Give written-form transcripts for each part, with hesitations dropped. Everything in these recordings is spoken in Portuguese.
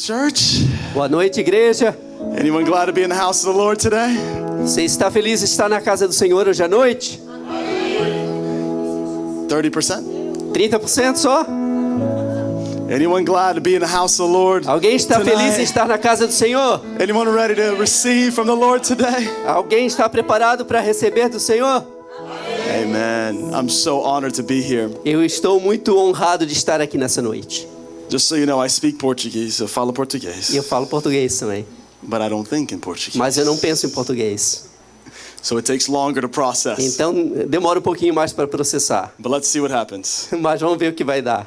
church. Boa noite, igreja. Anyone glad to be in the house of the Lord today? Você está feliz de estar na casa do Senhor hoje à noite? 30%? 30% só? Anyone glad to be in the house of the Lord? Alguém está tonight? feliz de estar na casa do Senhor? Anyone ready to receive from the Lord today? Alguém está preparado para receber do Senhor? Amen. I'm so honored to be here. Eu estou muito honrado de estar aqui nessa noite. Just so you know, I speak Portuguese. Eu falo português. E eu falo português também, But I don't think in Portuguese. mas eu não penso em português. So it takes longer to process. Então demora um pouquinho mais para processar. But let's see what happens. Mas vamos ver o que vai dar.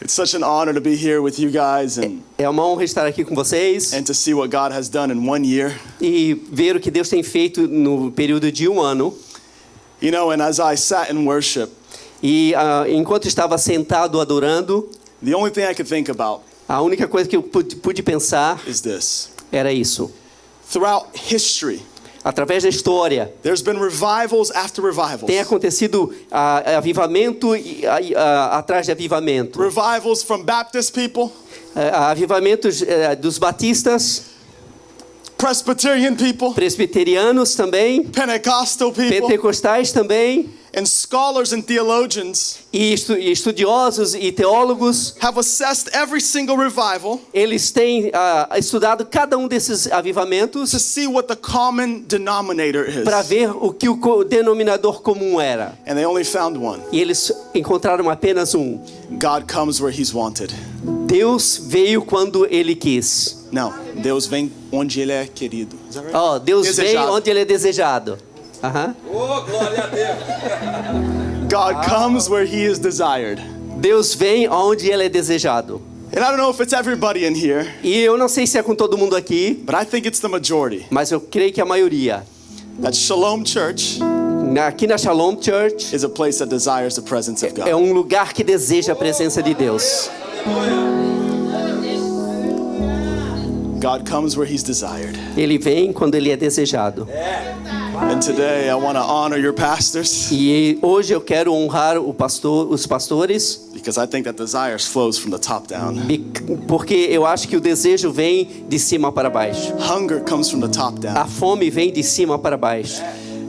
It's such an honor to be here with you guys É uma honra estar aqui com vocês and to see what God has done in 1 year. e ver o que Deus tem feito no período de um ano. You know, and as I sat in worship, E enquanto estava sentado adorando, the only thing I could think about a única coisa que eu pude pensar is this. era isso. Throughout history, Através da história, there's been revivals after revivals. tem acontecido avivamento atrás de avivamento. Revivals from Baptist people, Avivamentos dos batistas, Presbyterian people, presbiterianos também, Pentecostal people, pentecostais também, and scholars and theologians e estudiosos e teólogos. have assessed every single revival Eles têm estudado cada um desses avivamentos to see what the common denominator is. para ver o que o denominador comum era. And they only found one. E eles encontraram apenas um. God comes where he's wanted. Deus veio quando Ele quis. Não, Deus vem onde ele é querido. Is that right? Deus vem Desejado. onde Ele é desejado. Aham. Glória a Deus. God comes where he is desired. Deus vem onde Ele é desejado. And I don't know if it's everybody in here, E eu não sei se é com todo mundo aqui, but I think it's the majority. mas eu creio que a maioria. That Shalom Church Aqui na Shalom Church is a place that desires the presence of God. é um lugar que deseja a presença de Deus. God comes where he's desired. Ele vem quando Ele é desejado. And today I want to honor your pastors E hoje eu quero honrar os pastores, because I think that desires flows from the top down. porque eu acho que o desejo vem de cima para baixo. Hunger comes from the top A down. fome vem de cima para baixo.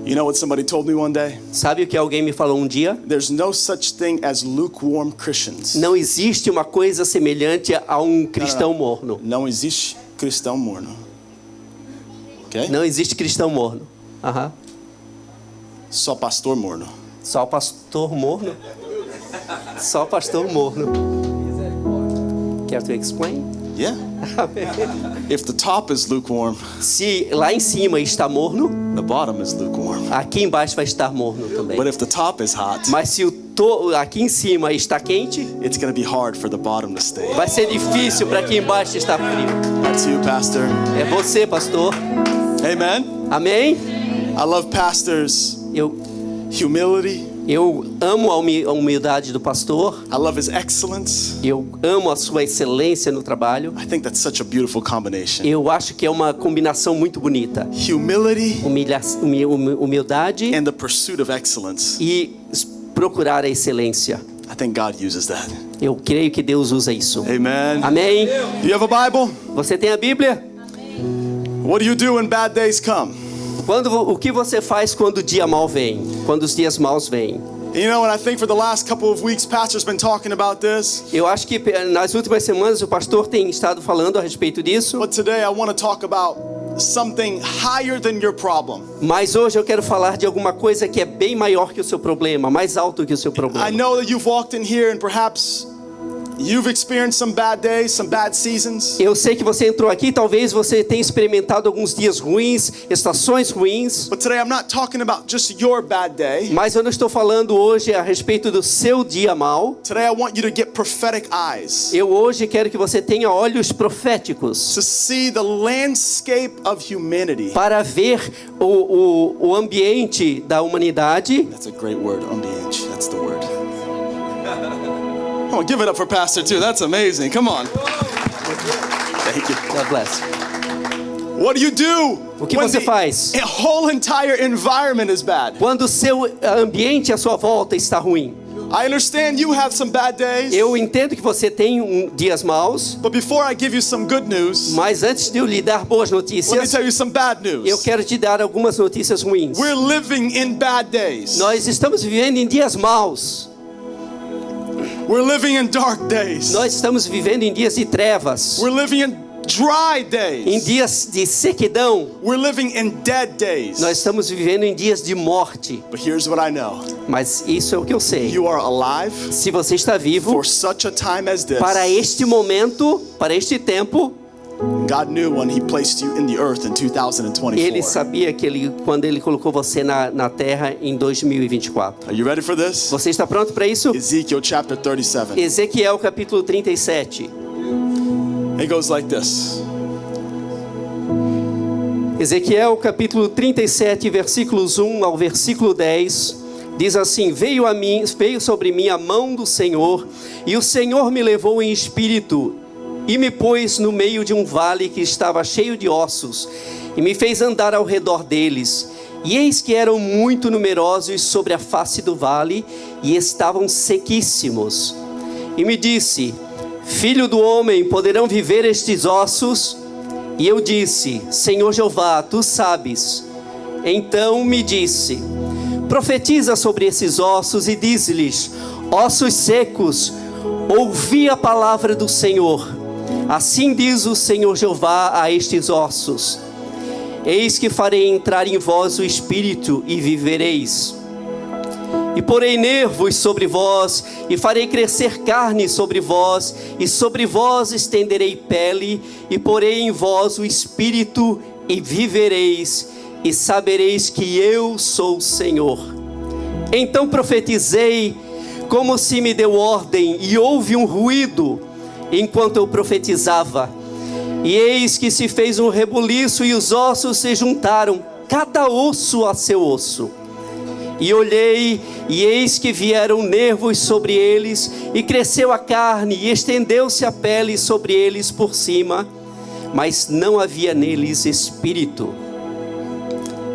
You know what somebody told me one day? Sabe o que alguém me falou um dia? There's no such thing as lukewarm Christians. Não existe uma coisa semelhante a um cristão morno. Não existe cristão morno. Okay? Não existe cristão morno. Aham. Só pastor morno. Só pastor morno? Só pastor morno. Quer to explain? Yeah. If the top is lukewarm, Se lá em cima está morno, the bottom is lukewarm. aqui embaixo vai estar morno também. But if the top is hot, Mas se aqui em cima está quente, it's going to be hard for the bottom to stay. vai ser difícil para aqui embaixo estar frio. That's you, pastor. É você, pastor. Amen. Amém? I love pastors' humility. Eu amo a humildade do pastor. I love his excellence. Eu amo a sua excelência no trabalho. I think that's such a beautiful combination. Eu acho que é uma combinação muito bonita. Humility Humildade and the pursuit of excellence. e procurar a excelência. I think God uses that. Eu creio que Deus usa isso. Amen. Amém? Do you have a Bible? Você tem a Bíblia? What do you do when bad days come? O que você faz quando o dia mau vem? Quando os dias maus vêm? You know, and I think for the last couple of weeks, Pastor's been talking about this. Eu acho que nas últimas semanas o pastor tem estado falando a respeito disso. But today I want to talk about something higher than your problem. Mas hoje eu quero falar de alguma coisa que é bem maior que o seu problema, mais alto que o seu problema. I know that you've walked in here and perhaps you've experienced some bad days, some bad seasons. Eu sei que você entrou aqui, talvez você tenha experimentado alguns dias ruins, estações ruins. But today I'm not talking about just your bad day. Mas eu não estou falando hoje a respeito do seu dia mau. Today I want you to get prophetic eyes Eu hoje quero que você tenha olhos proféticos to see the landscape of humanity. para ver o ambiente da humanidade. That's a great word, ambiente. That's the word. Come on, give it up for Pastor too. That's amazing. Come on. Thank you. God bless. What do you do O que when você faz? the whole entire environment is bad? Quando o seu ambiente à sua volta está ruim. I understand you have some bad days. Eu entendo que você tem dias maus, But before I give you some good news, mas antes de eu lhe dar boas let me notícias, tell you some bad eu news. quero te dar algumas notícias ruins. We're living in bad days. Nós estamos vivendo em dias maus. We're living in dark days. Nós estamos vivendo em dias de trevas, We're living in dry em days. dias de sequidão. We're living in dead days. Nós estamos vivendo em dias de morte. But here's what I know. Mas isso é o que eu sei. You are alive Se você está vivo for such a time as this. para este momento, para este tempo, God knew when He placed you in the earth in 2024. Ele sabia que quando Ele colocou você na terra em 2024. Are you ready for this? Você está pronto para isso? Ezekiel chapter 37. Ezequiel capítulo 37. It goes like this. Ezequiel capítulo 37, versículos 1 ao versículo 10, diz assim: veio sobre mim a mão do Senhor, e o Senhor me levou em espírito, e me pôs no meio de um vale que estava cheio de ossos, e me fez andar ao redor deles. E eis que eram muito numerosos sobre a face do vale, e estavam sequíssimos. E me disse: filho do homem, poderão viver estes ossos? E eu disse: Senhor Jeová, tu sabes. Então me disse: profetiza sobre esses ossos e diz-lhes: ossos secos, ouvi a palavra do Senhor. Assim diz o Senhor Jeová a estes ossos: eis que farei entrar em vós o espírito e vivereis. E porei nervos sobre vós, e farei crescer carne sobre vós, e sobre vós estenderei pele, e porei em vós o espírito, e vivereis, e sabereis que eu sou o Senhor. Então profetizei, como se me deu ordem, e houve um ruído, enquanto eu profetizava. E eis que se fez um rebuliço, e os ossos se juntaram, cada osso a seu osso. E olhei, e eis que vieram nervos sobre eles, e cresceu a carne, e estendeu-se a pele sobre eles por cima, mas não havia neles espírito.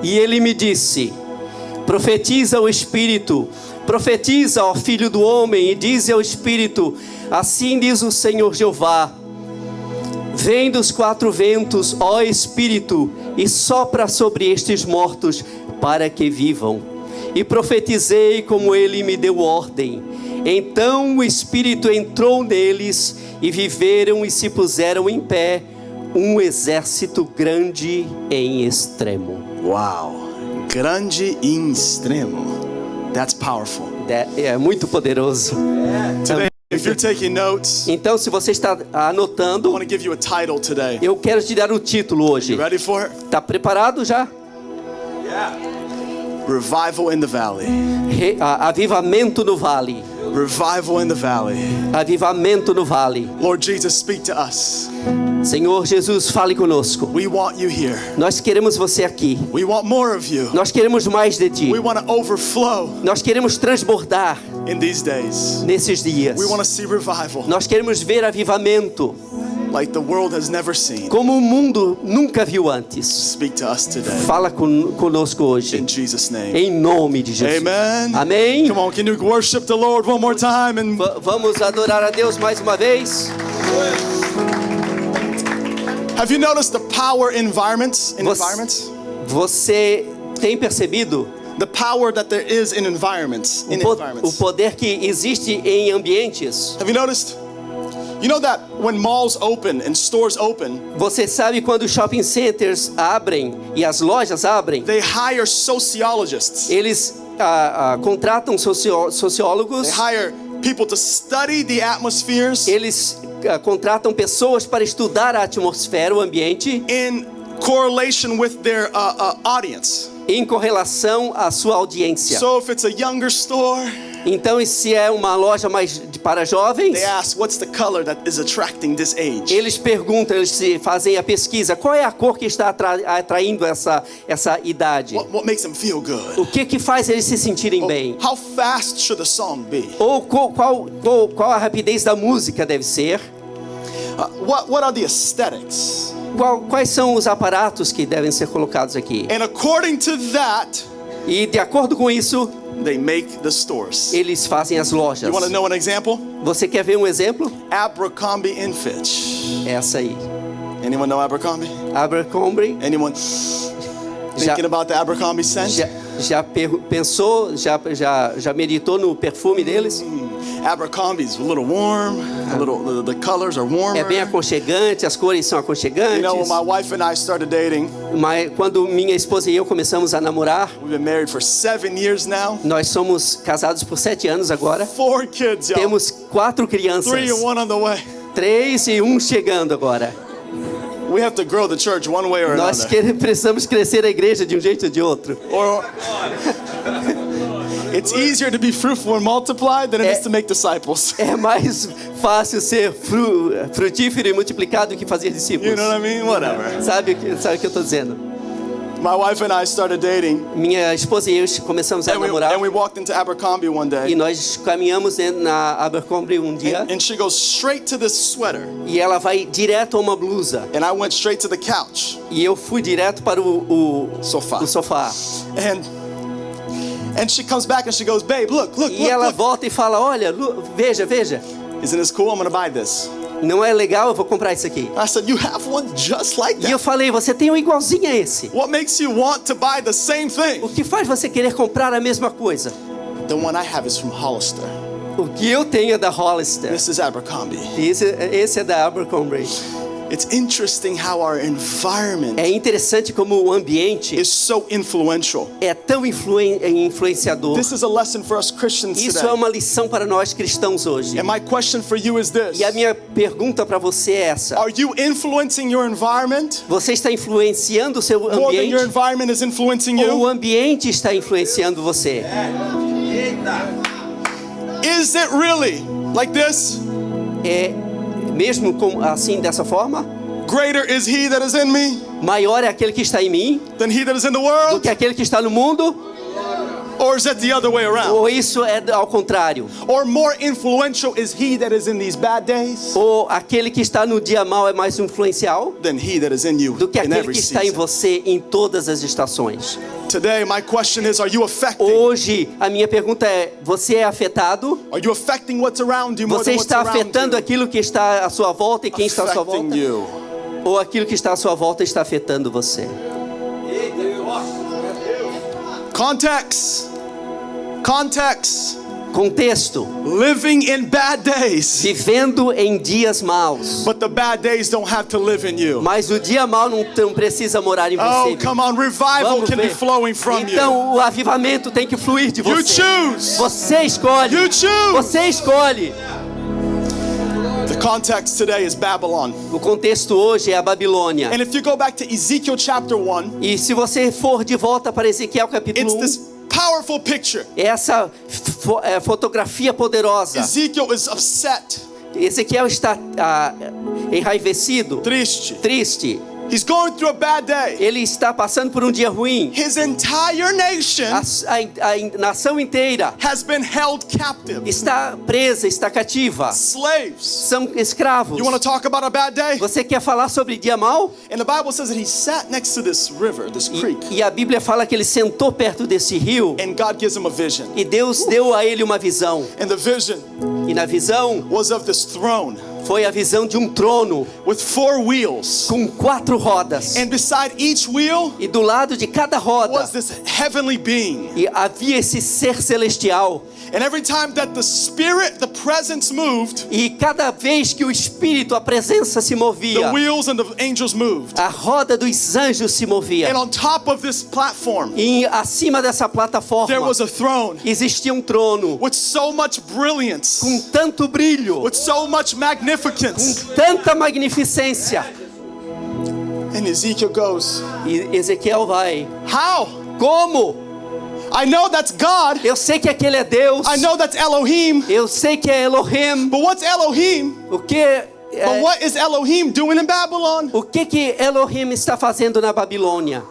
E ele me disse: profetiza ao espírito, profetiza ao filho do homem, e diz ao espírito: assim diz o Senhor Jeová: vem dos quatro ventos, ó espírito, e sopra sobre estes mortos, para que vivam. E profetizei como ele me deu ordem. Então o Espírito entrou neles, e viveram e se puseram em pé, um exército grande em extremo. Wow. Grande em extremo. That's powerful. É muito poderoso. Today, if you're taking notes, Então, se você está I anotando, want to give you a title today. eu quero te dar o título hoje. You ready for it? Está preparado já? Revival in the Valley. Avivamento no vale. Revival in the Valley. Avivamento no vale. Lord Jesus, speak to us. Senhor Jesus, fale conosco. We want you here. Nós queremos você aqui. We want more of you. Nós queremos mais de ti. We want to overflow Nós queremos transbordar in these days. nesses dias. We want to see revival Nós queremos ver avivamento like the world has never seen. como o mundo nunca viu antes. Speak to us today. Fala conosco hoje. In Jesus' name. Em nome de Jesus. Amen. Amém. Come on, can you worship the Lord one more time? And Vamos adorar a Deus mais uma vez. have you noticed the power in environments? Você tem percebido The power that there is in environments. o poder que existe em ambientes? Have you noticed? You know that when malls open and stores open, Você sabe quando os shopping centers abrem e as lojas abrem, they hire sociologists. eles contratam sociólogos, They hire people to study the atmospheres eles contratam pessoas para estudar a atmosfera, o ambiente, in correlation with their audience. em correlação à sua audiência. So if it's a younger store, Então, se é uma loja mais para jovens, they ask, what's the color that is attracting this age? eles perguntam, eles fazem a pesquisa, qual é a cor que está atraindo essa idade? What makes them feel good? O que faz eles se sentirem bem? How fast should the song be? Ou qual a rapidez da música deve ser? What are the aesthetics? Quais são os aparatos que devem ser colocados aqui? And according to that, E de acordo com isso, they make the stores. eles fazem as lojas. You want to know an example? Você quer ver um exemplo? Abercrombie and Fitch. Essa aí. Anyone know Abercrombie? Abercrombie. Anyone Já, thinking about the Abercrombie scent? pensou, já meditou no perfume deles? Abercrombie's a little warm, the colors are warmer. É bem aconchegante, as cores são aconchegantes. You know, when my wife and I started dating, Mas quando minha esposa e eu começamos a namorar, we've been married for 7 years now. nós somos casados por 7 anos agora. 4 kids, y'all. Temos 4 crianças. 3 and 1 on the way. 3 e 1 chegando agora. We have to grow the church one way or Nós another. precisamos crescer a igreja de um jeito ou de outro. Or it's easier to be fruitful and multiply than it is to make disciples. É mais fácil ser frutífero e multiplicado do que fazer discípulos. You know what I mean? Whatever. Sabe o que eu estou dizendo? My wife and I started dating, Minha esposa e eu começamos a namorar and we walked into Abercrombie one e day, nós caminhamos na Abercrombie um dia and she goes straight to this sweater, e ela vai direto a uma blusa and I went straight to the couch, e eu fui direto para o sofá. and she comes back and she goes, babe, look, E ela look. volta e fala, olha, veja. Isn't this cool? I'm gonna buy this. Não é legal? Eu vou comprar isso aqui. I said, you have one just like E eu that. falei, você tem um igualzinho a esse. What makes you want to buy the same O thing? que faz você querer comprar a mesma coisa? The one I have is from Hollister. O que eu tenho é da Hollister. This is Abercrombie. Esse é da Abercrombie. It's interesting how our environment É interessante como o ambiente is so influential. é tão influenciador. This is a lesson for us Christians Isso today. é uma lição para nós cristãos hoje. And my question for you is this. E a minha pergunta para você é essa. Are you influencing your environment Você está influenciando o seu more than your ambiente? environment is influencing Ou o you? ambiente está influenciando você? Is it really like this? É mesmo assim, dessa forma? Greater is he that is in me Maior é aquele que está em mim than he that is in the do world? que aquele que está no mundo? Or is it the other way around? Ou isso é ao contrário? Or more influential is he that is in these bad days Ou aquele que está no dia mau é mais influencial than he that is in you do que in aquele every que está em season? você em todas as estações? Today, my question is, are you affecting? Hoje, a minha pergunta é: você é afetado? Are you affecting what's around you more Você than what's está around afetando you? aquilo que está à sua volta e quem está à sua volta? Affecting you. Ou aquilo que está à sua volta está afetando você? Context. Contexto: Living in bad days. vivendo em dias maus. But the bad days don't have to live in you. Mas o dia mau não precisa morar em você. Oh, come on. Revival Vamos can be ver. flowing from you. Então o avivamento tem que fluir de You você. choose. Você escolhe. You choose. Você escolhe. The context today is Babylon. O contexto hoje é a Babilônia. And if you go back to Ezekiel chapter 1, E se você for de volta para Ezequiel capítulo it's 1, this powerful picture. essa fotografia poderosa. Ezekiel is upset, Ezequiel está enraivecido, triste. He's going through a bad day. Ele está passando por um dia ruim. His entire nation A nação inteira has been held captive. está presa, está cativa. Slaves. São escravos. You want to talk about a bad day? Você quer falar sobre dia mau? And the Bible says that he sat next to this river, this creek, E a Bíblia fala que ele sentou perto desse rio and God gives him a vision. e Deus deu a ele uma visão. And the vision E na visão was of this throne foi a visão de um trono with 4 wheels. com 4 rodas. And beside each wheel E do lado de cada roda was this heavenly being. e havia esse ser celestial. And every time that the Spirit, the presence moved, E cada vez que o Espírito, a presença se the movia, wheels and the angels moved. a roda dos anjos se movia. And on top of this platform, E acima dessa plataforma there was a throne existia um trono with so much brilliance, com tanto brilho, with so much magnificence. com tanta magnificência. And Ezekiel goes, E Ezequiel vai: how? como? I know that's God. Eu sei que aquele é Deus. I know that's Elohim. Eu sei que é Elohim. But what's Elohim? O que But what is Elohim doing in Babylon? o que Elohim está fazendo na Babilônia?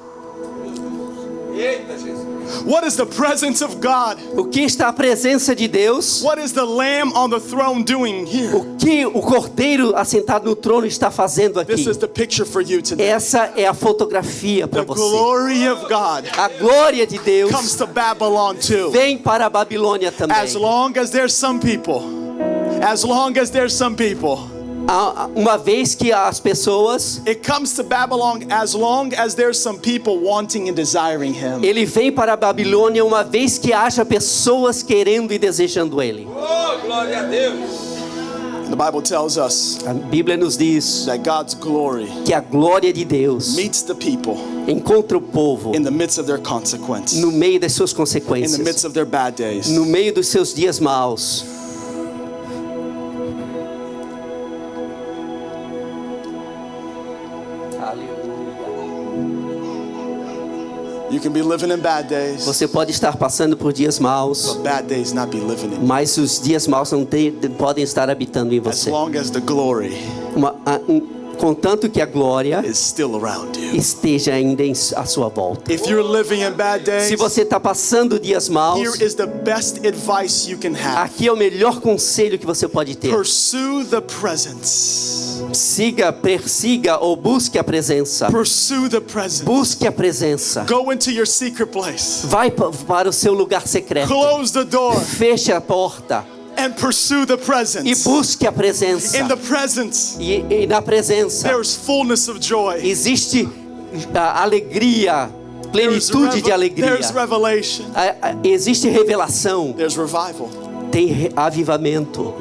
What is the presence of God? O que está a presença de Deus? What is the Lamb on the throne doing here? O que o Cordeiro assentado no trono está fazendo aqui? This is the picture for you today. Essa é a fotografia para The você. glory of God A glória de Deus comes to Babylon too. vem para a Babilônia também. As long as there's some people, Uma vez que as pessoas, it comes to Babylon as long as there's some people wanting and desiring Him. ele vem para a Babilônia uma vez que haja pessoas querendo e desejando ele. Oh, glória a Deus. The Bible tells us A Bíblia nos diz that God's glory que a glória de Deus meets the people encontra o povo in the midst of their consequence, no meio das suas in the consequências, midst of their bad days. no meio dos seus dias maus. You can be living in bad days, Você pode estar passando por dias maus, but bad days not be living in. mas os dias maus não podem estar habitando em As você. long as the glory Contanto que a glória is still around you. esteja ainda à sua volta. If you're living in bad days, Se você está passando dias maus, here is the best advice you can have. aqui é o melhor conselho que você pode ter. Pursue the presence. Persiga ou busque a presença. Pursue the presence. Busque a presença. Go into your secret place. Vai para o seu lugar secreto. Close the door Feche a porta and pursue the e presence. busque a presença. In the presence, E na presença there's fullness of joy. existe a alegria, There's plenitude de alegria. there's revelation. Existe revelação, There's revival. tem avivamento.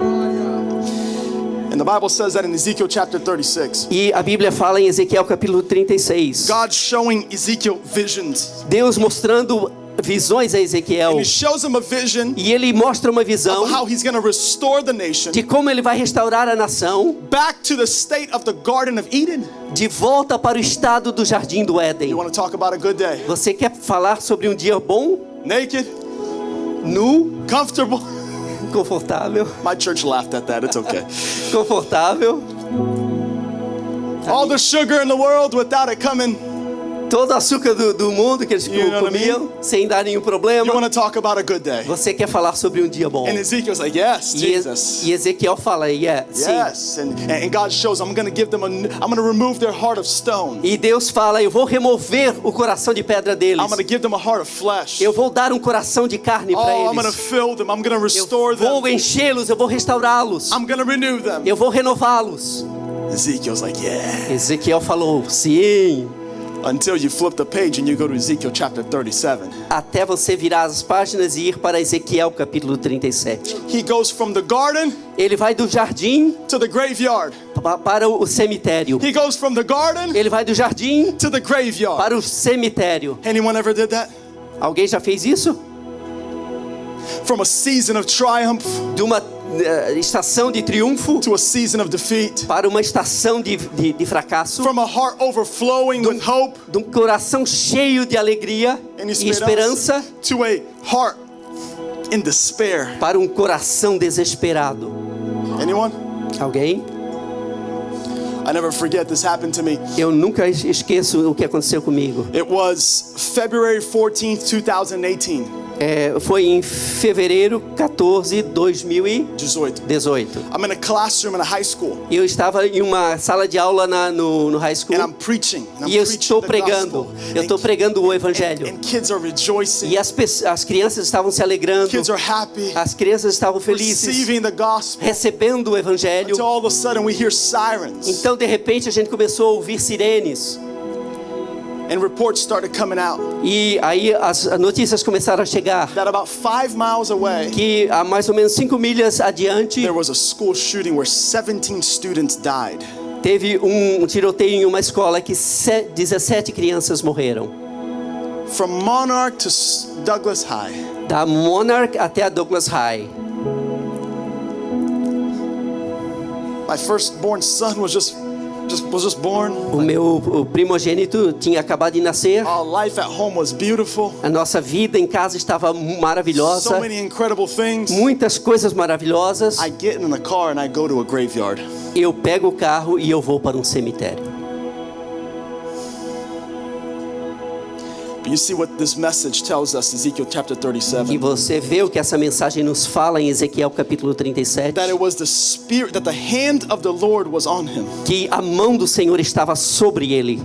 And the Bible says that in Ezekiel chapter 36. E a Bíblia fala em Ezequiel capítulo 36. God showing Ezekiel visions. Deus mostrando visões a Ezequiel. And He shows him a vision E ele mostra uma visão of how He's going to restore the nation de como ele vai restaurar a nação back to the state of the Garden of Eden. de volta para o estado do Jardim do Éden. You want to talk about a good day? Você quer falar sobre um dia bom, Naked, nu, comfortable. confortável, My church laughed at that. It's okay. confortável, All the sugar in the world without it coming. todo o açúcar do mundo que eles You know what I comiam, sem dar nenhum You problema. want to talk about a good day? Você quer falar sobre um dia bom. And Ezekiel's like, yes, Jesus. E Ezequiel fala, sim. Yes. And God shows, I'm going to give them I'm going to remove their heart of stone. E Deus fala, eu vou remover o coração de pedra deles. I'm going to give them a heart of flesh. Eu vou dar um coração de carne para Oh, I'm going to eles. fill them. I'm going to Eu restore vou them. enchê-los, eu vou restaurá-los. I'm going to renew them. Eu vou renová-los. Ezekiel's like, yeah. Ezequiel falou, sim. Until you flip the page and you go to Ezekiel chapter 37. Até você virar as páginas e ir para Ezequiel capítulo 37. He goes from the garden Ele vai do jardim to the graveyard. para o cemitério. He goes from the garden Ele vai do jardim to the graveyard. para o cemitério. Anyone ever did that? Alguém já fez isso? From a season of triumph De uma estação de triunfo to a season of defeat. para uma estação de fracasso. From a heart overflowing with hope De um coração cheio de alegria and e esperança to a heart in despair. para um coração desesperado. Anyone? Alguém? I never forget this happened to me. Eu nunca esqueço o que aconteceu comigo. It was February 14th, 2018. Foi em fevereiro 14, 2018. 18. I'm in a classroom in a high school Eu estava em uma sala de aula no high school and I'm preaching. e eu estou pregando. Eu estou pregando o evangelho. And kids are rejoicing. E as crianças estavam se alegrando. Kids are happy. As crianças estavam felizes, Receiving the gospel. recebendo o evangelho. Until all of a sudden we hear sirens. Então, de repente, a gente começou a ouvir sirenes. And reports started coming out E aí as notícias começaram a chegar that about 5 miles away que a mais ou menos 5 milhas adiante there was a school shooting where 17 students died. teve um tiroteio em uma escola que 17 crianças morreram. From Monarch to Douglas High. Da Monarch até a Douglas High. My firstborn son was just born. O meu primogênito tinha acabado de nascer. Our life at home was beautiful. A nossa vida em casa estava maravilhosa. So many incredible things. Muitas coisas maravilhosas. I get in the car and I go to a graveyard. Eu pego o carro e eu vou para um cemitério. But you see what this message tells us, Ezekiel chapter E 37. você vê o que essa mensagem nos fala em Ezequiel capítulo 37. That it was the spirit, that the hand of the Lord was on him. Que a mão do Senhor estava sobre ele.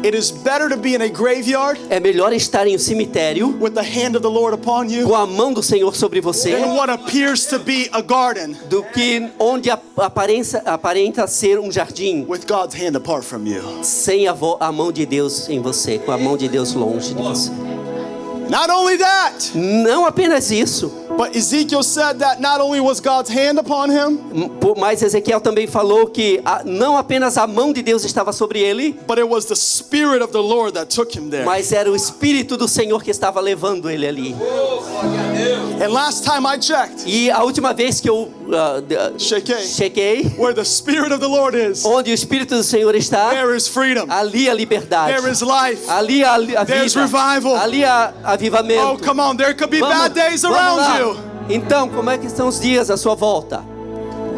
It is better to be in a graveyard É melhor estar em um cemitério with the hand of the Lord upon you com a mão do Senhor sobre você than what appears to be a garden do que onde aparenta ser um jardim with God's hand apart from you. sem a mão de Deus em você, com a mão de Deus longe de você. Not only that, Não apenas isso, but Ezekiel said that not only was God's hand upon him, mas Ezequiel também falou que não apenas a mão de Deus estava sobre ele, but it was the spirit of the Lord that took him there. mas era o Espírito do Senhor que estava levando ele ali. And last time I checked, E a última vez que eu chequei, where the spirit of the Lord is, onde o Espírito do Senhor está, there is freedom, ali a liberdade, there is life, ali a there's vida, revival. ali a avivamento. Oh, come on, there could be Vamos- bad days vamos lá. around you. Então, como é que estão os dias à sua volta?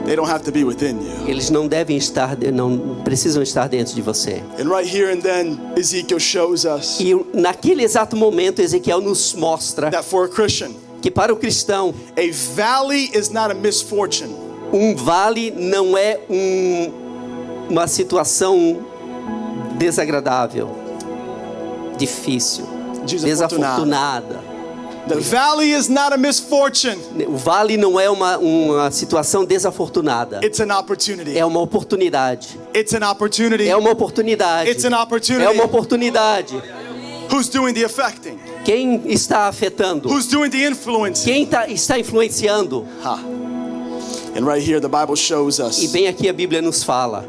They don't have to be within you. Eles não devem estar, não precisam estar dentro de você. And right here and then, Ezekiel shows us E naquele exato momento, Ezequiel nos mostra that for a Christian, que para o cristão, a valley is not a misfortune. um vale não é uma situação desagradável, difícil, desafortunada. The valley is not a misfortune. O vale não é uma situação desafortunada. It's an opportunity. É uma oportunidade. It's an opportunity. É uma oportunidade. It's an opportunity. É uma oportunidade. Who's doing the affecting? Quem está afetando? Who's doing the influencing? Quem está influenciando? And right here, the Bible shows E us bem aqui a Bíblia nos fala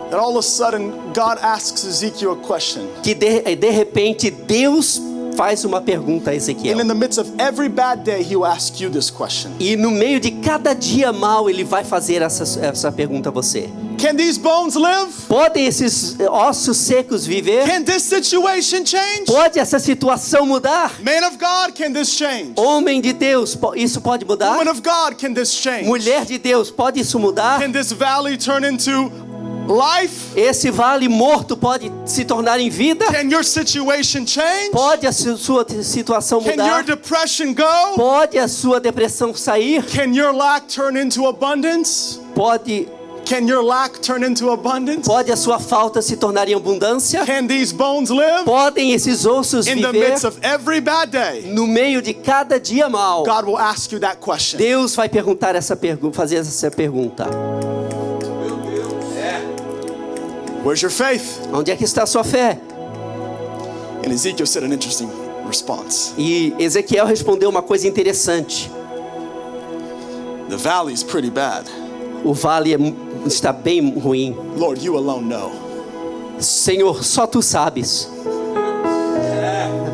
that all of a sudden God asks Ezekiel a question. que de repente Deus faz uma pergunta a Ezequiel. And in the midst of every bad day, He will ask you this question. E no meio de cada dia mau, ele vai fazer essa pergunta a você. Can these bones live? Podem esses ossos secos viver? Can this situation change? Pode essa situação mudar? Man of God, can this change? Homem de Deus, isso pode mudar? Woman of God, can this change? Mulher de Deus, pode isso mudar? Can this valley turn into life? Esse vale morto pode se tornar em vida? Can your situation change? Pode a sua situação Can your mudar? depression go? Pode a sua depressão sair? Can your lack turn into abundance? Can your lack turn into abundance? Pode a sua falta se tornar em abundância? Can these bones live? Podem esses ossos In the viver? midst of every bad day, No meio de cada dia mau, God will ask you that question. Deus vai perguntar fazer essa pergunta. Where's your faith? Onde é que está a sua fé? And Ezekiel said an interesting response. E Ezequiel respondeu uma coisa interessante. The valley's pretty bad. O vale está bem ruim. Lord, you alone know. Senhor, só tu sabes.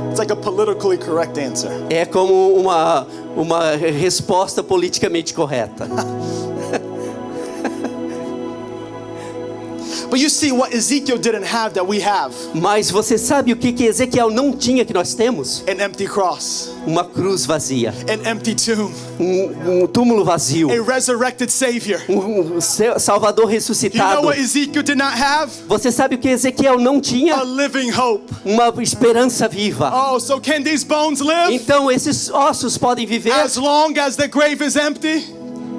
It's like a politically correct answer. É como uma resposta politicamente correta. But you see what Ezekiel didn't have that we have. Mas você sabe o que Ezequiel não tinha que nós temos? An empty cross. Uma cruz vazia. An empty tomb. Um túmulo vazio. A resurrected Savior. Salvador You know ressuscitado. what Ezekiel did not have? Você sabe o que Ezequiel não A tinha? living hope. Uma esperança viva. Oh, so can these bones live? Então esses ossos podem viver As long as the grave is empty?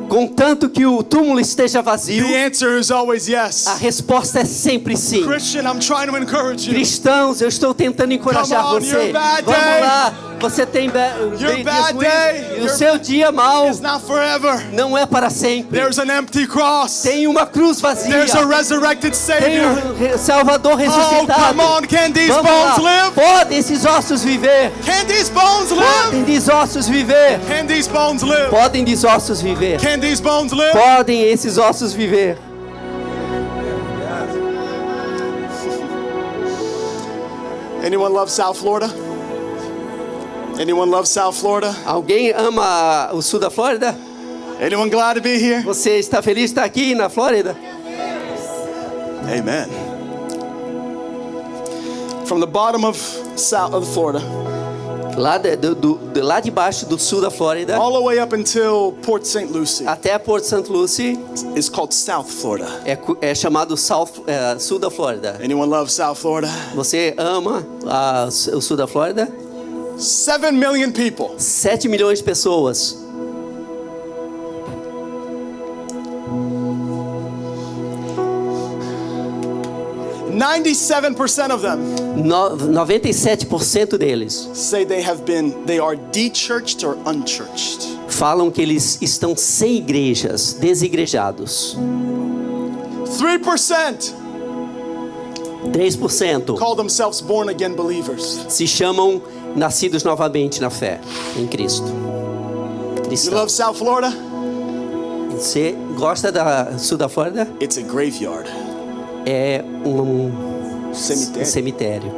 contanto que o túmulo esteja vazio. The answer is always yes. A resposta é sempre sim. Christian, I'm trying to encourage you. Cristãos, eu estou tentando encorajar Come on, você. your bad Vamos day. lá, você tem dias bad ruins, day, e o your seu dia mau It's not forever. não é para sempre. There's an empty cross. Tem uma cruz vazia. There's a resurrected Tem Savior. Salvador Oh, ressuscitado. come on, can these Vamos bones lá. live? Podem esses ossos viver. Can these bones live? Podem esses ossos viver. Can these bones live? Podem esses ossos viver. Can these bones live? Podem esses ossos viver. Anyone love South Florida? Anyone love South Florida? Alguém ama o sul da Flórida? Anyone glad to be here? Você está feliz de estar aqui na Flórida? Amen. From the bottom of Florida, Lá de baixo do sul da Flórida all the way up until Port St. Lucie, até Port St. Lucie is called South Florida. é chamado sul da Flórida. Anyone love South Florida? Você ama o sul da Flórida? 7 million people. 7 milhões de pessoas. %97 of them 97% deles say they are de-churched or unchurched. falam que eles estão sem igrejas, desigrejados. 3% call themselves born again believers. se chamam nascidos novamente na fé em Cristo. You love South Florida? Você gosta da sul da Flórida? It's a graveyard. É um Cemitério. cemitério.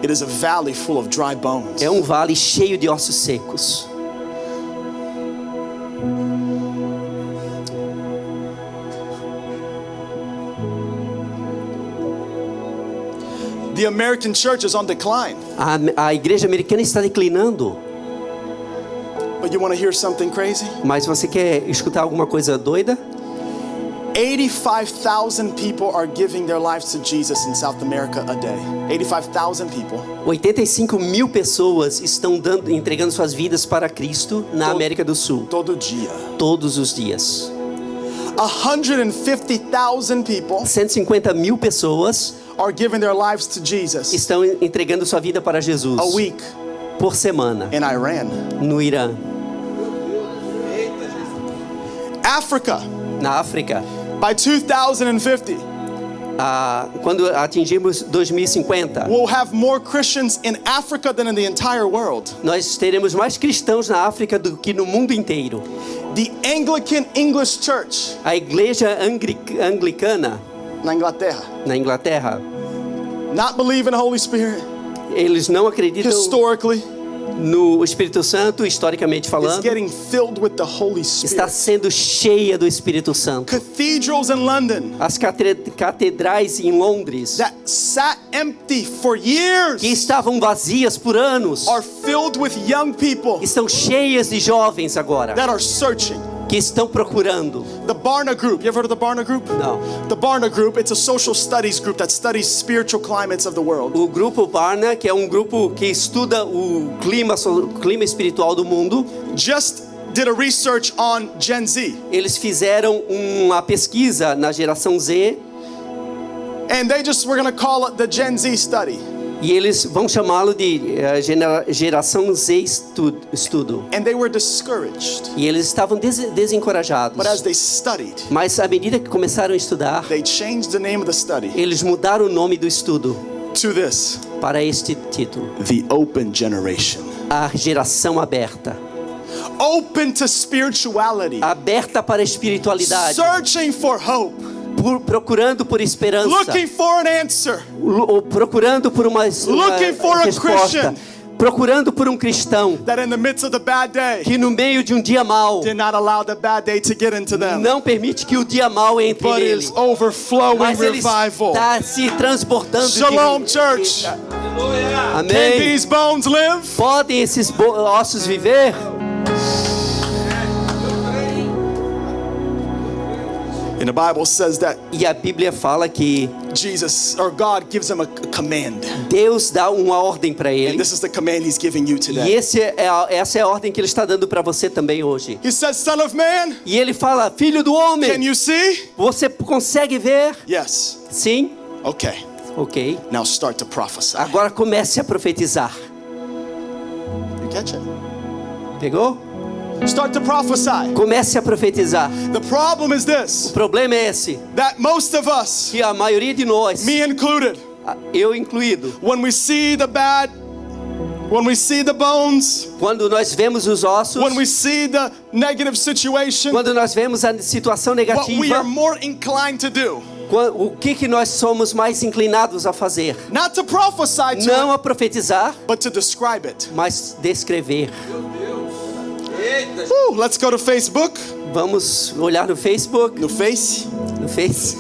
It is a valley full of dry bones. É um vale cheio de ossos secos. The American church is on decline. A igreja americana está declinando. But you want to hear something crazy? Mas você quer escutar alguma coisa doida? 85,000 people are giving their lives to Jesus in South America a day. 85,000 people. 85 mil pessoas estão entregando suas vidas para Cristo na América do Sul. Todo dia. Todos os dias. 150,000 people 150 mil pessoas are giving their lives to Jesus estão entregando sua vida para Jesus a week por semana in Iran. no Irã. Africa, Na África, by 2050, quando atingirmos 2050, we'll have more Christians in Africa than in the entire world. nós teremos mais cristãos na África do que no mundo inteiro. The Anglican English Church A igreja anglicana na Inglaterra, na Inglaterra, not believe in the Holy Spirit, eles não acreditam historically, no Espírito Santo, historicamente is falando. getting filled with the Holy Está Spirit. sendo cheia do Espírito Santo. Cathedrals in London As catedrais em Londres, that sat empty for years que estavam vazias por anos, are filled with young people estão cheias de jovens agora, that are searching. que estão procurando. The Barna Group, you ever heard of the Barna Group? Não. The Barna Group, it's a social studies group that studies spiritual climates of the world. O grupo Barna, que é um grupo que estuda o clima espiritual do mundo, Just did a research on Gen Z, eles fizeram uma pesquisa na geração Z and they just were going to call it the Gen Z study. e eles vão chamá-lo de geração Z estudo. And they were discouraged. E eles estavam desencorajados. But as they studied, Mas à medida que começaram a estudar, they changed the name of the study eles mudaram o nome do estudo to this, para este título: the Open Generation. a geração aberta. Open to spirituality, Aberta para a espiritualidade, searching for hope, procurando por esperança, looking for an answer, procurando por uma Looking for a resposta, Christian. procurando por um cristão that in the midst of the bad day, que no meio de um dia mau did not allow the bad day to get into them, não permite que o dia mau entre but nele, is overflowing mas ele revival. está se transbordando. Shalom, church. Can Amém. these bones live? Podem esses ossos viver? And the Bible says that E a Bíblia fala que Jesus or God gives him a command. Deus dá uma ordem para And ele. this is the command he's giving you E today. essa é a ordem que ele está dando para você também hoje. He says, Son of man, E ele fala: filho do can homem, you see? você consegue ver? Yes. Sim? Okay. Ok. Now start to prophesy. Agora comece a profetizar. You catch it? Pegou? Start to prophesy. Comece a profetizar. The problem is O this, problema é esse, that most of us, que a maioria de nós, me included, eu incluído, when we see the bad, when we see the bones, quando nós vemos os ossos, when we see the negative situation, quando nós vemos a situação what we negativa, are more inclined to do, o que nós somos mais inclinados a fazer? not to prophesy to Não it, a profetizar, but to describe it. mas descrever. Woo, let's go to Facebook. Vamos olhar no Facebook, No face. no Face.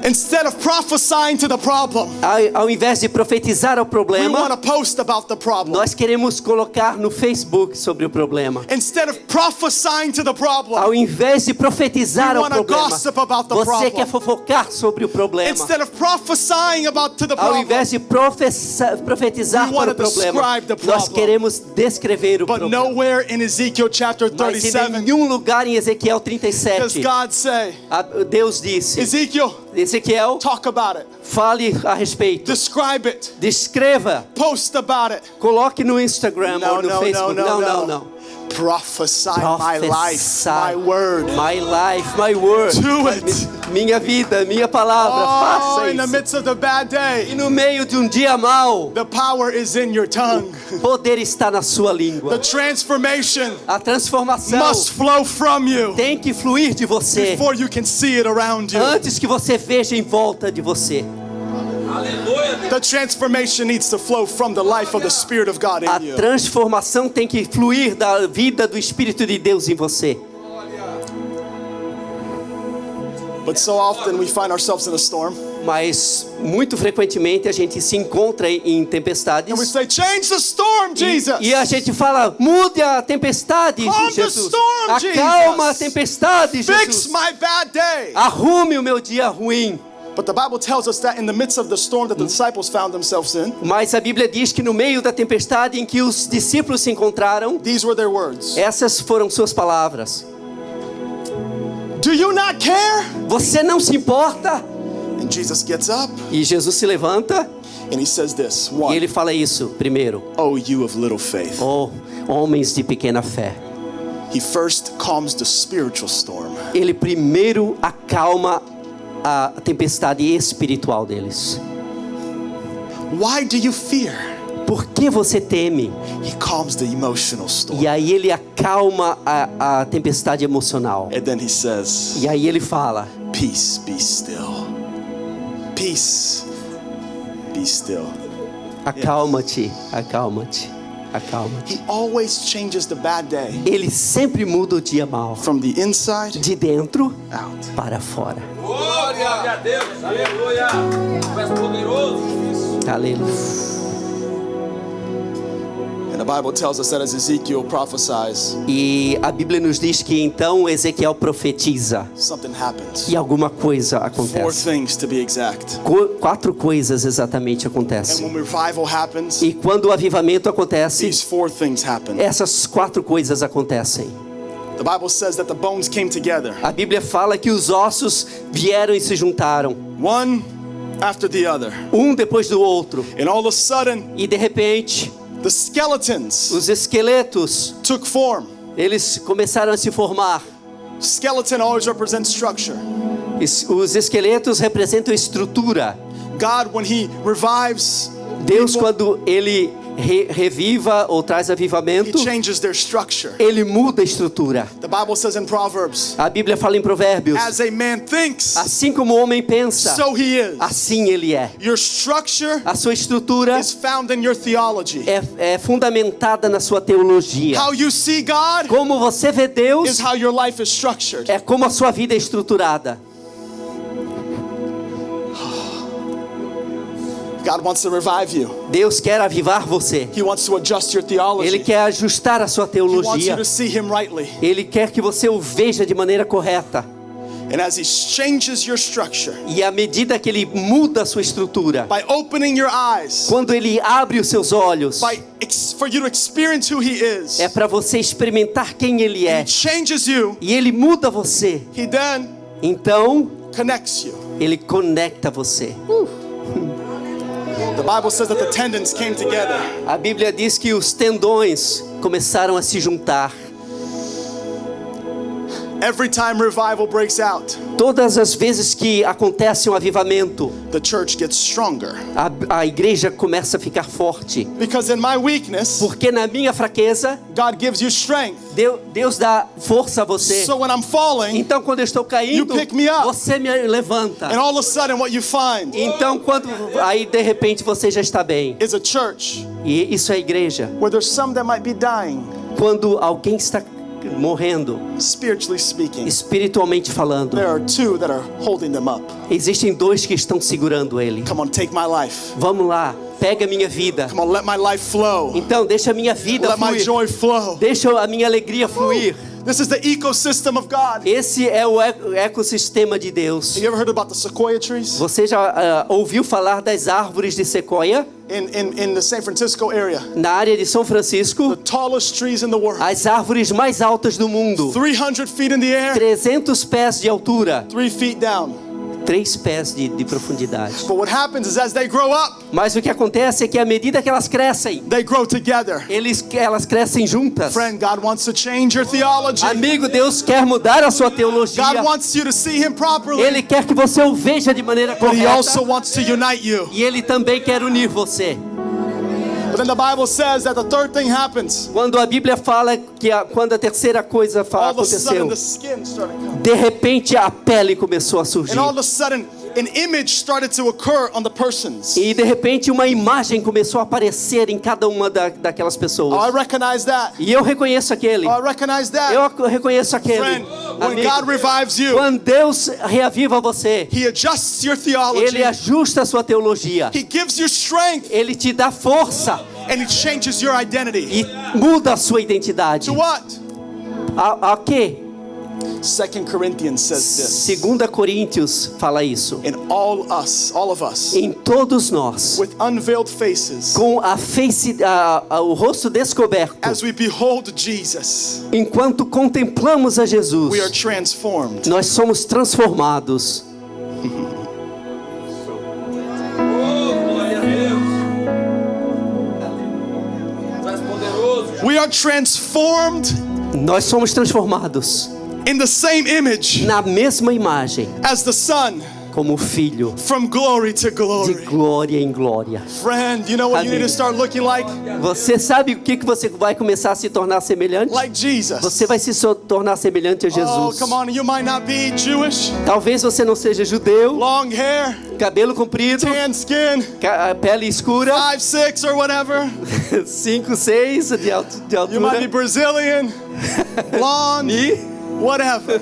Instead of prophesying to the problem, Ao invés de profetizar o we want problema, to post about the problem. nós queremos colocar no Facebook sobre o problema. Instead of prophesying to the problem, Ao invés de profetizar we o wanna problema, gossip about the você problem. quer fofocar sobre o problema. instead of prophesying to the Ao problem, invés de profetizar We para wanna o problema, describe the nós problem. queremos descrever o but problema. nowhere in Ezekiel chapter Mas em 37 nenhum lugar em Ezequiel does 37, God say, Deus disse: Ezekiel, Ezequiel, talk about it, fale a respeito, describe it, descreva, post about it. coloque no Instagram ou no Facebook. Não. Prophesy my life, my word. My life, my word. Do it. Minha vida, minha palavra, Oh, faça in the isso. midst of the bad E day, no meio de um dia mau, the power is in your tongue. poder está na sua The língua. transformation A transformação must flow from you tem que fluir de você before you can see it around you. antes que você veja em volta de você. Aleluia. The transformation needs to flow from the life of the Spirit of God A in you. transformação tem que fluir da vida do Espírito de Deus em você. But so often we find ourselves in a storm Mas muito frequentemente a gente se encontra em and we tempestades say, change the storm, Jesus. e a gente fala: mude a tempestade, Calm the Jesus. storm, Acalma a Jesus. tempestade, Fix Jesus. my bad day. Arrume o meu dia ruim. But the Bible tells us that in the midst of the storm that the disciples found themselves in, Mas a Bíblia diz que no meio da tempestade em que os discípulos se encontraram, these were their words. essas foram suas palavras: Do you not care? você não se importa? And Jesus gets up E Jesus se levanta and he says this. e One, ele fala isso primeiro: oh, you of little faith. oh, homens de pequena fé. He first calms the spiritual storm. Ele primeiro acalma a tempestade espiritual deles. Why do you fear? Por que você teme? He calms the emotional storm. E aí ele acalma a tempestade emocional. And then he says, E aí ele fala: peace, be still. Peace, be still. acalma-te, acalma-te, acalma-te. He always changes the bad day Ele sempre muda o dia mau, from the inside de dentro out. para fora. Glória a Deus. Aleluia. Tu és poderoso. Aleluia. And the Bible tells us that as Ezekiel prophesies, E a Bíblia nos diz que então Ezequiel profetiza something happens. e alguma coisa 4 acontece. things to be exact. 4 coisas exatamente And acontecem. when revival happens, E quando o avivamento acontece, these 4 things happen. essas 4 coisas acontecem. The Bible says that the bones came together, A Bíblia fala que os ossos vieram e se juntaram, one after the other. um depois do outro. And all of a sudden, E de repente, the skeletons os esqueletos, took form. eles começaram a se formar. Skeleton always represents structure. Os esqueletos representam estrutura. God, when He revives, Deus, quando Ele reviva ou traz He avivamento, changes their structure. Ele muda a estrutura. The Bible says in Proverbs, A Bíblia fala em Provérbios: as a man thinks, assim como o homem pensa, so he is. assim ele é. Your structure A sua estrutura is found in your theology. é fundamentada na sua teologia. How you see God Como você vê is Deus, how your life is structured. é como a sua vida é estruturada. God wants to revive you. Deus quer avivar você. He wants to adjust your theology. Ele quer ajustar a sua He wants you teologia. to see Him rightly. Ele quer que você o veja de maneira correta. And as He changes your structure, E à medida que Ele muda a sua estrutura, by opening your eyes, quando Ele abre os seus olhos, for you to experience who He is, é para você experimentar quem Ele é. He changes you, E Ele muda você. He then Então, connects you. Ele conecta você. The Bible says that the tendons came together. A Bíblia diz que os tendões começaram a se juntar. Every time revival breaks out, Todas as vezes que acontece um avivamento, the church gets stronger. a igreja começa a ficar forte. Because in my weakness, Porque na minha fraqueza, God gives you strength. Deus dá força a você. So when I'm falling, Então quando eu estou caindo, You pick me up. você me levanta. and all of a sudden what you find Então aí de repente você já está bem. is a church E isso é igreja. where there's some that might be dying, Quando alguém está morrendo, spiritually speaking, espiritualmente falando. there are two that are holding them up. Existem dois que estão segurando ele. Come on, take my life. Vamos lá, pega a minha vida. Come on, let my life flow. Então, deixa a minha vida Let my fluir. joy flow. Deixa a minha alegria fluir. This is the ecosystem of God. Esse é o ecossistema de Deus. Have you ever heard about the sequoia trees? Você já ouviu falar das árvores de sequoia? In the San Francisco area, Na área de São Francisco, the tallest trees in the world. as árvores mais altas do mundo. 300 feet in the air, 300 pés de altura, 3 feet down. 3 pés de profundidade. But what happens is as they grow up, Mas o que acontece é que à medida que elas crescem, they grow together. elas crescem juntas. Friend, God wants to change your theology. Amigo, Deus quer mudar a sua God teologia. wants you to see Him properly. Ele quer que você o veja de maneira But He also correta. wants to unite you. E Ele também quer unir você. But then the Bible says that the third thing happens. Quando a Bíblia fala que quando a terceira coisa All of a sudden, aconteceu, the skin started coming. de repente a pele começou a surgir. And all of a sudden, an image started to occur on the persons. E de repente uma imagem começou a aparecer em cada uma daquelas Oh, I pessoas. recognize that. E eu reconheço aquele. Oh, I recognize that. Eu reconheço aquele. Friend, when Amigo, God revives you, quando Deus reaviva você, He adjusts your theology. Ele ajusta a sua teologia. He gives you strength Ele te dá força and He changes your identity. e muda a sua identidade. To what? A quê? 2 Corinthians says this. 2 Coríntios fala isso. In all of us, Em todos nós, with unveiled faces, com o rosto descoberto, as we behold Jesus, enquanto contemplamos a Jesus, we are transformed. nós somos transformados. Oh, glória a Deus. Tu és poderoso. We are transformed Nós somos transformados in the same image na mesma imagem, as the Son, como Filho, from glory to de glory. glória em glória. Friend, you know what you need to Amigo. start looking like? Você sabe o que você vai começar a se tornar semelhante? Like Jesus. Você vai se tornar semelhante a Oh, Jesus. come on, you might not be Jewish, Talvez você não seja judeu, long hair, cabelo comprido, tan skin, pele escura, 5'6" or whatever. 5, 6 de You might be altura, Brazilian, blonde, e whatever.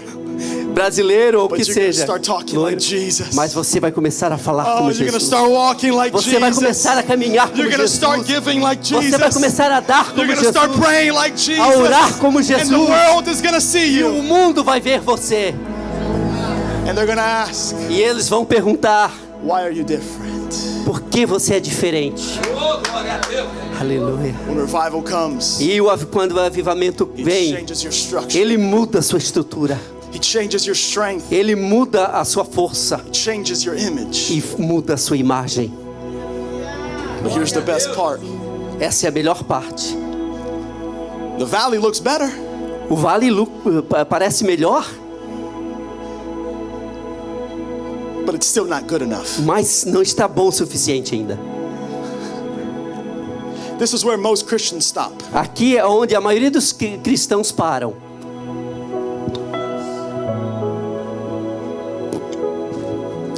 brasileiro ou o que But you're going to seja. start talking loiro. like Jesus. Mas você vai começar a falar Oh, como you're going to Jesus. start walking like Você vai Jesus. começar a caminhar como You're going to start Jesus. giving like Jesus. Você vai começar a dar como You're going to start Jesus. praying like Jesus. A orar como And the Jesus. world is going to see E o you. mundo vai ver você. And they're going to ask, E eles vão perguntar: why are you different? por que você é diferente? Oh, glória a Deus. Aleluia. When revival comes, E quando o avivamento He vem, changes your structure. ele muda a sua estrutura. He changes your strength. Ele muda a sua força He changes your image. e muda a sua imagem. But here's the best part. Essa é a melhor parte. The valley looks better, O vale parece melhor, but it's still not good enough. mas não está bom o suficiente ainda. This is where most Christians stop. Aqui é onde a maioria dos cristãos param.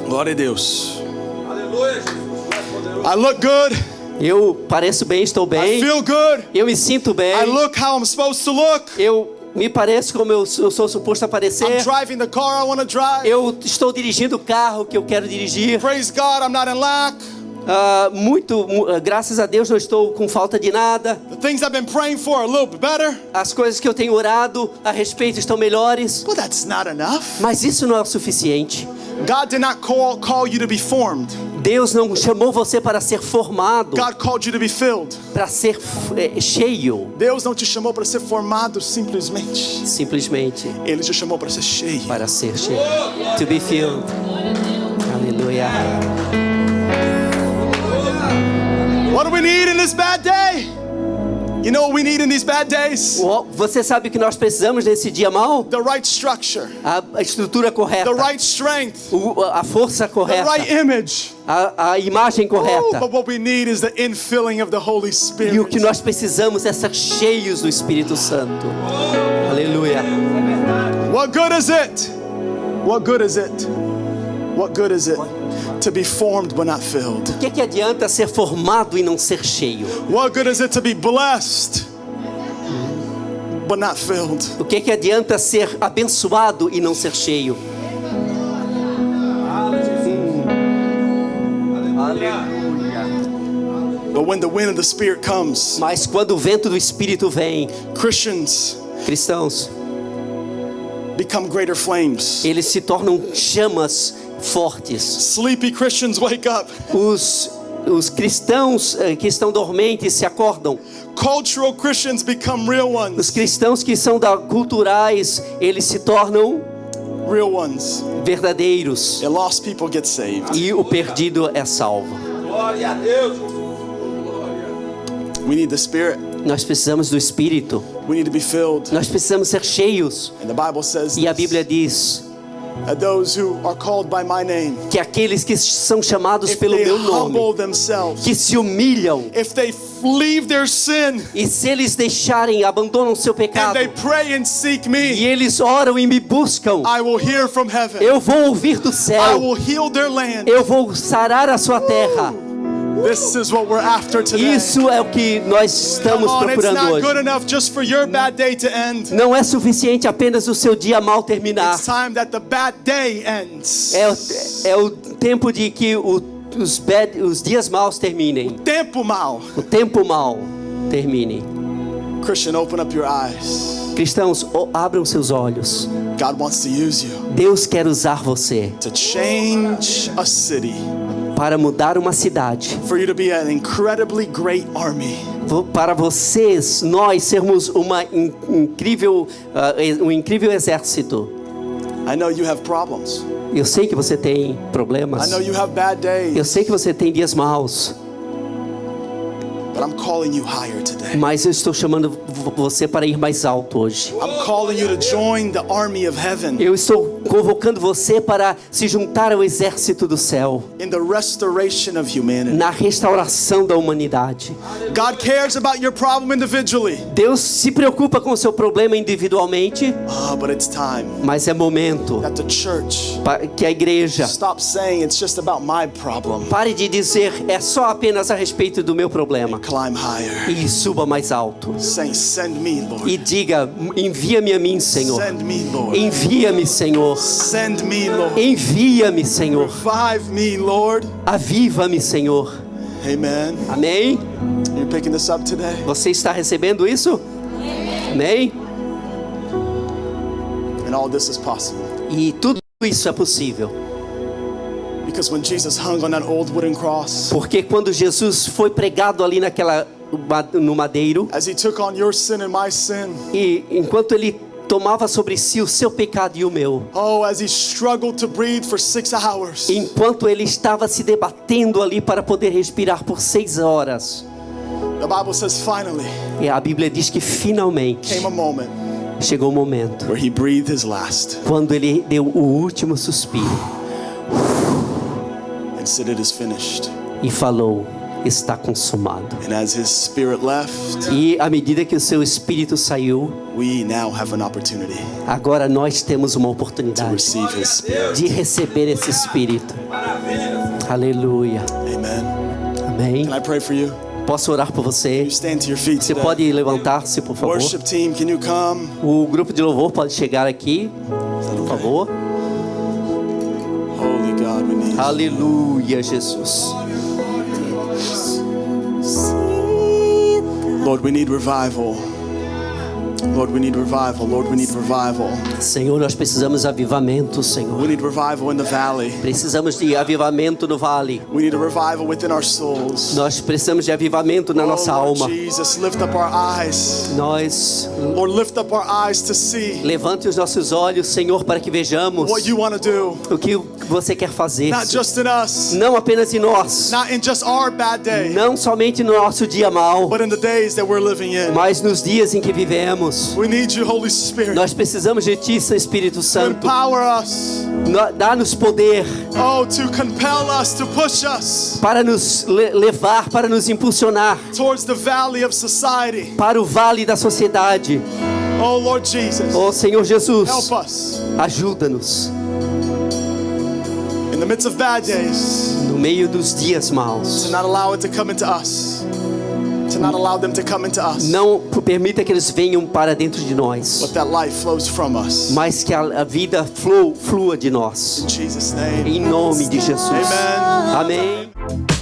Glória a Deus. Aleluia, Jesus. Tu és poderoso. I look good. Eu pareço bem, estou I bem. feel good. Eu me sinto bem. I look how I'm supposed to look. Eu me pareço como eu sou suposto a I'm aparecer. driving the car I want to drive. Eu estou dirigindo o carro que eu quero dirigir. Praise God, I'm not in lack. Graças a Deus não estou com falta de nada. The things I've been praying for are a little bit better. As coisas que eu tenho orado a respeito estão melhores. But that's not enough. Mas isso não é o suficiente. God did not call you to be formed. Deus não chamou você para ser formado, God called you to be filled. para ser cheio. Deus não te chamou para ser formado simplesmente. Simplesmente Ele te chamou para ser cheio. para ser cheio. To be filled. Aleluia. What do we need in this bad day? You know what we need in these bad days? Você sabe o que nós precisamos nesse dia mau? The right structure, A estrutura correta. the right strength, A força the correta. right image. A imagem Ooh, correta. but what we need is the infilling of the Holy Spirit. E o que nós precisamos é ser cheios do Espírito Santo. Aleluia. What good is it? What good is it? What good is it to be formed but not filled? O que adianta ser formado e não ser cheio? What good is it to be blessed but not filled. O que que adianta ser abençoado e não ser cheio? But when the wind of the Spirit comes, Mas quando o vento do Espírito vem, Christians cristãos, become greater flames. eles se tornam chamas fortes. Sleepy Christians wake up. Os cristãos que estão dormentes se acordam. Cultural Christians become real Os ones. cristãos que são culturais, eles se tornam Real ones. verdadeiros. And lost people get saved. E o perdido é salvo. Glória a Deus. We need the Spirit. Nós precisamos do Espírito. We need to be filled. Nós precisamos ser cheios. And the Bible says E a this, Bíblia diz that those who are called by my name, que aqueles que são chamados if pelo they meu nome, humble themselves, que se humilham, if they leave their sin e se eles deixarem, abandonam seu and pecado, they pray and seek e me, eles oram e me buscam, I will hear from heaven. eu vou ouvir do I céu, will heal their land. eu vou sarar a sua terra. This is what we're after today. Isso é o que nós estamos Come on, it's procurando not hoje. good enough just for your bad day to end. Não é suficiente apenas o seu dia mal terminar. It's time that the bad day ends. É o tempo de que os dias maus terminem. Tempo mal. O tempo mal termine. Christian, open up your eyes. Cristãos, abram seus olhos. God wants to use you Deus quer usar você to change a city, para mudar uma cidade. for you to be an incredibly great army. Para vocês, nós sermos um incrível exército. I know you have problems. Eu sei que você tem I problemas. know you have bad Eu days. sei que você tem dias maus. But I'm calling you higher today. Mas eu estou chamando você para ir mais alto hoje. I'm calling you to join the army of heaven Eu estou convocando você para se juntar ao exército do céu, in the restoration of humanity. na restauração da humanidade. God cares about your problem individually. Deus se preocupa com o seu problema individualmente, But it's time mas é momento that the church que a igreja stop saying it's just about my problem. pare de dizer é só apenas a respeito do meu problema Climb higher. e suba mais alto Saying, send me, Lord. e diga: envia-me a mim, Senhor. Send me, Lord. Envia-me, Senhor. Send me, Lord. Envia-me, Senhor. Revive me, Lord. Aviva-me, Senhor. Amen. Amém? You're picking this up today? Você está recebendo isso? Amém? And all this is possible E tudo isso é possível, because when Jesus hung on that old wooden cross, porque quando Jesus foi pregado ali no madeiro, as he took on your sin and my sin, e enquanto ele tomava sobre si o seu pecado e o meu, as he struggled to breathe for 6 hours, enquanto ele estava se debatendo ali para poder respirar por 6 horas, the Bible says finally e a Bíblia diz que finalmente came a moment chegou o momento where he breathed his last quando ele deu o último suspiro and said, it is finished. e falou: está consumado. And as his spirit left, E à medida que o seu espírito saiu, we now have an opportunity agora nós temos uma to oportunidade receive his spirit. de receber esse espírito. Maravilha. Aleluia. Amen. Amém. Can I pray for you? Posso orar por você? You stand to your feet Você today. pode levantar-se, por favor? Worship team, can you come? O grupo de louvor pode chegar aqui, por favor. Holy God, we need you. Aleluia, Jesus. Lord, we need revival. Lord, we need revival. Lord, we need revival. Senhor, nós precisamos de avivamento, We Senhor. need revival in the valley. Precisamos de avivamento no vale. We need a revival within our souls. Nós precisamos de avivamento na nossa Lord alma. Jesus, lift up our eyes. Nós Lord, lift up our eyes to see levante os nossos olhos, Senhor, para que vejamos what you want to do. o que você quer fazer. Not just in us, Não apenas em nós, not in just our bad day, não somente no nosso dia mau, but in the days that we're living in. mas nos dias em que vivemos. We need you, Holy Spirit. Nós precisamos de Ti, Espírito To Santo. empower us. Dá-nos poder To compel us, to push us para nos levar, para nos impulsionar towards the valley of society. para o vale da sociedade. Oh, Lord Jesus, Oh, Senhor Jesus, help us ajuda-nos in the midst of bad days no meio dos dias maus. to not allow it to come into us. to not allow them to come into us, Não permita que eles venham para dentro de nós, but that life flows from us. mas que a vida flua de nós. In Jesus' name. Em nome de Jesus. Amen. Amém.